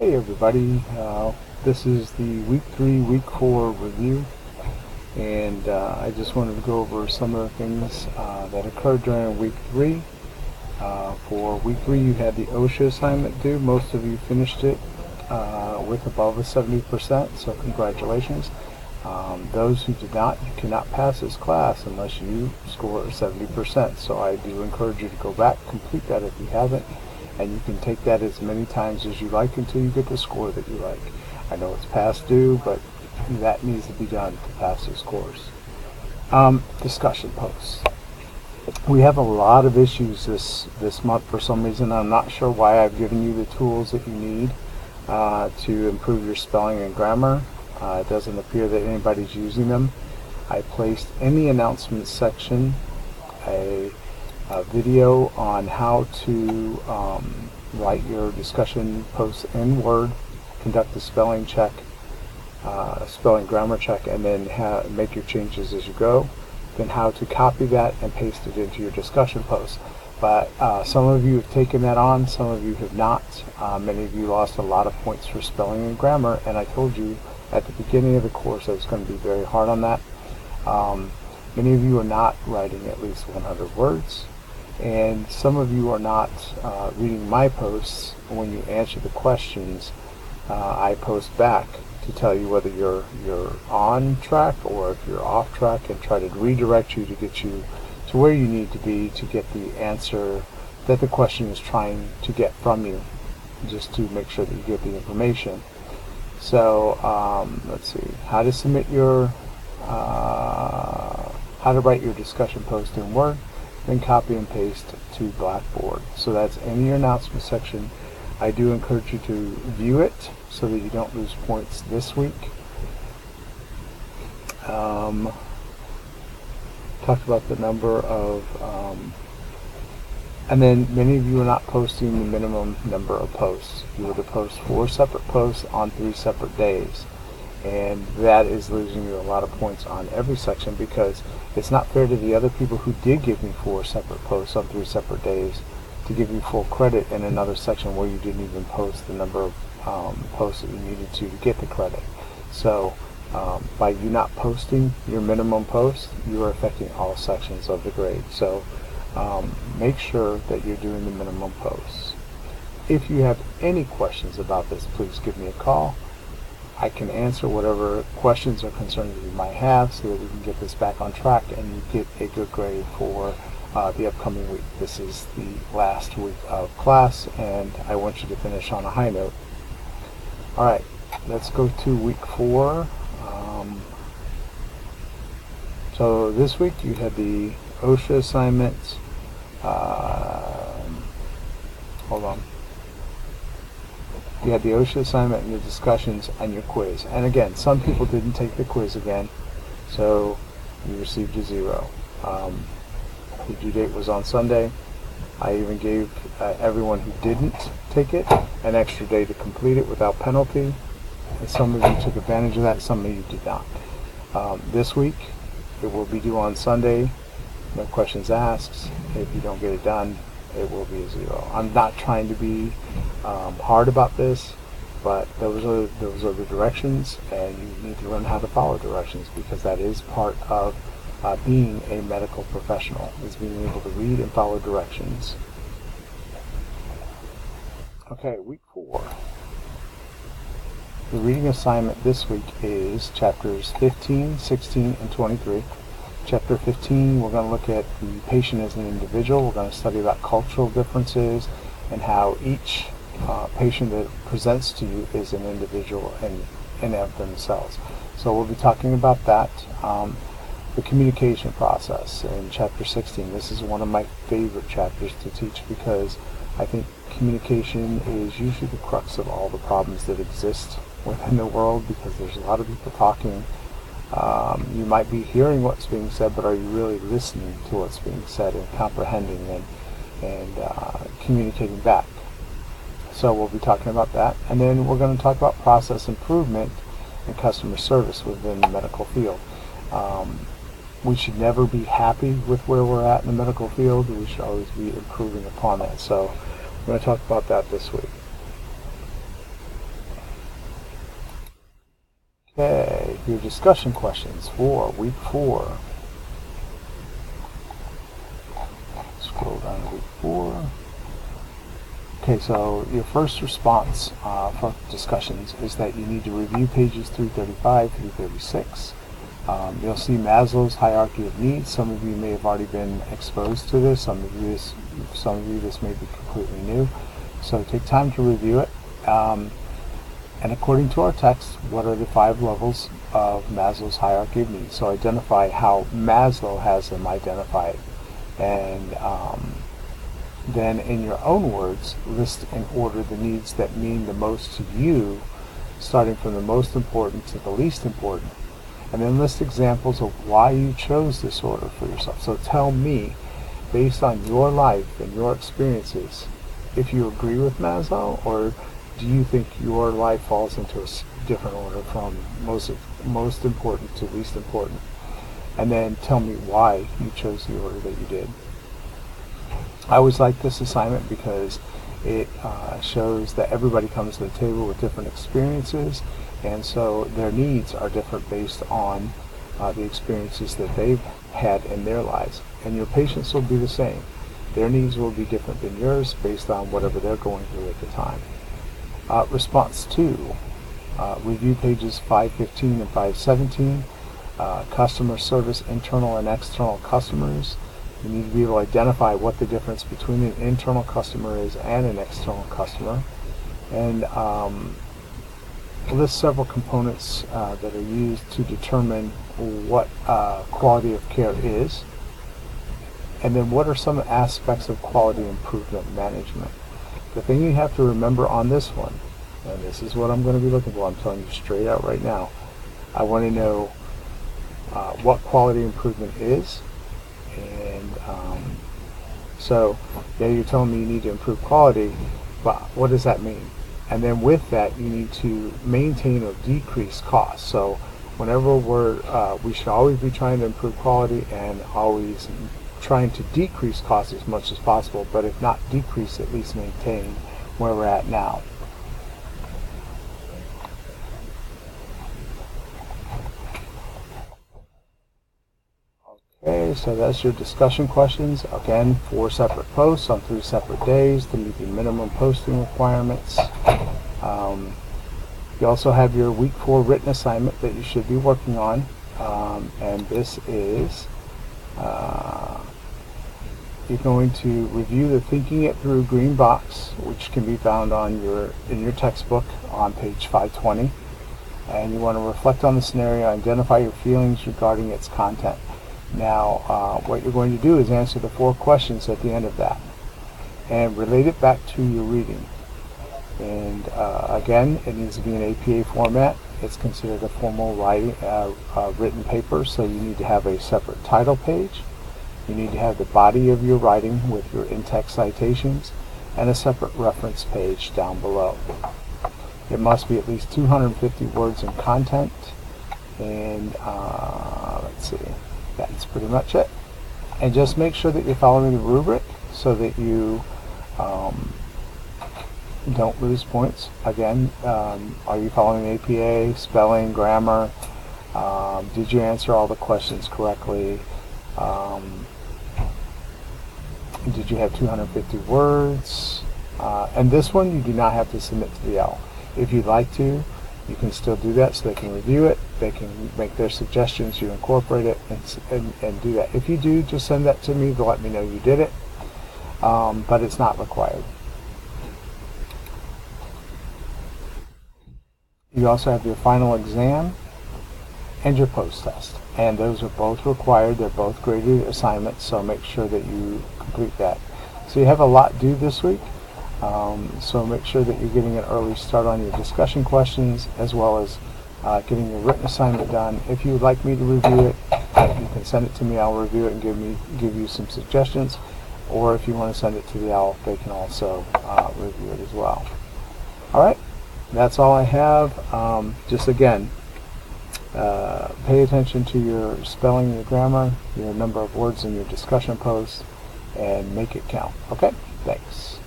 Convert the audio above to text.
Hey everybody, this is the week 3, week 4 review, and I just wanted to go over some of the things that occurred during week 3. For week 3 you had the OSHA assignment due. Most of you finished it with above a 70%, so congratulations. Those who did not, you cannot pass this class unless you score 70%, so I do encourage you to go back, complete that if you haven't. And you can take that as many times as you like until you get the score that you like. I know it's past due, but that needs to be done to pass this course. Discussion posts. We have a lot of issues this month for some reason. I'm not sure why. I've given you the tools that you need to improve your spelling and grammar. It doesn't appear that anybody's using them. I placed in the announcements section a video on how to write your discussion posts in Word, conduct a spelling check, spelling grammar check, and then make your changes as you go. Then how to copy that and paste it into your discussion post. But some of you have taken that on, some of you have not. Many of you lost a lot of points for spelling and grammar, and I told you at the beginning of the course I was going to be very hard on that. Many of you are not writing at least 100 words. And some of you are not reading my posts. When you answer the questions, I post back to tell you whether you're on track or if you're off track, and try to redirect you to get you to where you need to be to get the answer that the question is trying to get from you, just to make sure that you get the information. So let's see, how to submit your how to write your discussion post in Word, then copy and paste to Blackboard. So that's in your announcement section. I do encourage you to view it so that you don't lose points this week. Talked about the number of, and then many of you are not posting the minimum number of posts. You were to post 4 separate posts on 3 separate days. And that is losing you a lot of points on every section, because it's not fair to the other people who did give me 4 separate posts on 3 separate days to give you full credit in another section where you didn't even post the number of posts that you needed to get the credit. So by you not posting your minimum post, you are affecting all sections of the grade. So make sure that you're doing the minimum posts. If you have any questions about this, please give me a call. I can answer whatever questions or concerns you might have so that we can get this back on track and you get a good grade for the upcoming week. This is the last week of class, and I want you to finish on a high note. Alright, let's go to week 4. So this week you had the OSHA assignment. Hold on. You had the OSHA assignment and your discussions and your quiz. And again, some people didn't take the quiz again, so you received a 0. The due date was on Sunday. I even gave everyone who didn't take it an extra day to complete it without penalty. And some of you took advantage of that, some of you did not. This week, it will be due on Sunday. No questions asked. If you don't get it done, it will be a 0. I'm not trying to be hard about this, but those are the directions, and you need to learn how to follow directions, because that is part of being a medical professional, is being able to read and follow directions. Okay, week 4. The reading assignment this week is chapters 15, 16, and 23. Chapter 15, we're going to look at the patient as an individual. We're going to study about cultural differences and how each patient that presents to you is an individual in of themselves. So we'll be talking about that. The communication process in chapter 16. This is one of my favorite chapters to teach, because I think communication is usually the crux of all the problems that exist within the world, because there's a lot of people talking. You might be hearing what's being said, but are you really listening to what's being said and comprehending and communicating back? So we'll be talking about that. And then we're going to talk about process improvement and customer service within the medical field. We should never be happy with where we're at in the medical field. We should always be improving upon that. So we're going to talk about that this week. Okay, your discussion questions for week 4. Scroll down to week 4. Okay, so your first response for discussions is that you need to review pages 335 through 36. You'll see Maslow's hierarchy of needs. Some of you may have already been exposed to this. Some of you this may be completely new. So take time to review it. And according to our text, what are the 5 levels of Maslow's hierarchy of needs? So identify how Maslow has them identified. And then in your own words, list in order the needs that mean the most to you, starting from the most important to the least important. And then list examples of why you chose this order for yourself. So tell me, based on your life and your experiences, if you agree with Maslow, or do you think your life falls into a different order from most important to least important? And then tell me why you chose the order that you did. I always like this assignment because it shows that everybody comes to the table with different experiences, and so their needs are different based on the experiences that they've had in their lives. And your patients will be the same. Their needs will be different than yours based on whatever they're going through at the time. Response 2, review pages 515 and 517, customer service, internal and external customers. You need to be able to identify what the difference between an internal customer is and an external customer. And list several components that are used to determine what quality of care is. And then what are some aspects of quality improvement management? The thing you have to remember on this one, and this is what I'm going to be looking for, I'm telling you straight out right now, I want to know what quality improvement is. And so, yeah, you're telling me you need to improve quality, but what does that mean? And then with that, you need to maintain or decrease costs. So whenever we should always be trying to improve quality and always trying to decrease costs as much as possible, but if not decrease, at least maintain where we're at now. Okay, so that's your discussion questions. Again, 4 separate posts on 3 separate days to meet the minimum posting requirements. You also have your week 4 written assignment that you should be working on, and this is you're going to review the Thinking It Through green box, which can be found on in your textbook on page 520, and you want to reflect on the scenario, identify your feelings regarding its content. Now, what you're going to do is answer the 4 questions at the end of that and relate it back to your reading. And again, it needs to be in APA format. It's considered a formal written paper, so you need to have a separate title page. You need to have the body of your writing with your in-text citations and a separate reference page down below. It must be at least 250 words in content, and let's see, that's pretty much it. And just make sure that you're following the rubric so that you don't lose points. Again, are you following APA, spelling, grammar? Did you answer all the questions correctly? Did you have 250 words? And this one you do not have to submit to the L. If you'd like to, you can still do that so they can review it, they can make their suggestions, you incorporate it, and do that. If you do, just send that to me to let me know you did it, but it's not required. You also have your final exam and your post-test, and those are both required. They're both graded assignments, so make sure that you complete that. So you have a lot due this week, so make sure that you're getting an early start on your discussion questions as well as getting your written assignment done. If you would like me to review it, you can send it to me. I'll review it and give you some suggestions, or if you want to send it to the OWL, they can also review it as well. All right, that's all I have. Just again, pay attention to your spelling, your grammar, your number of words in your discussion posts, and make it count. Okay, thanks.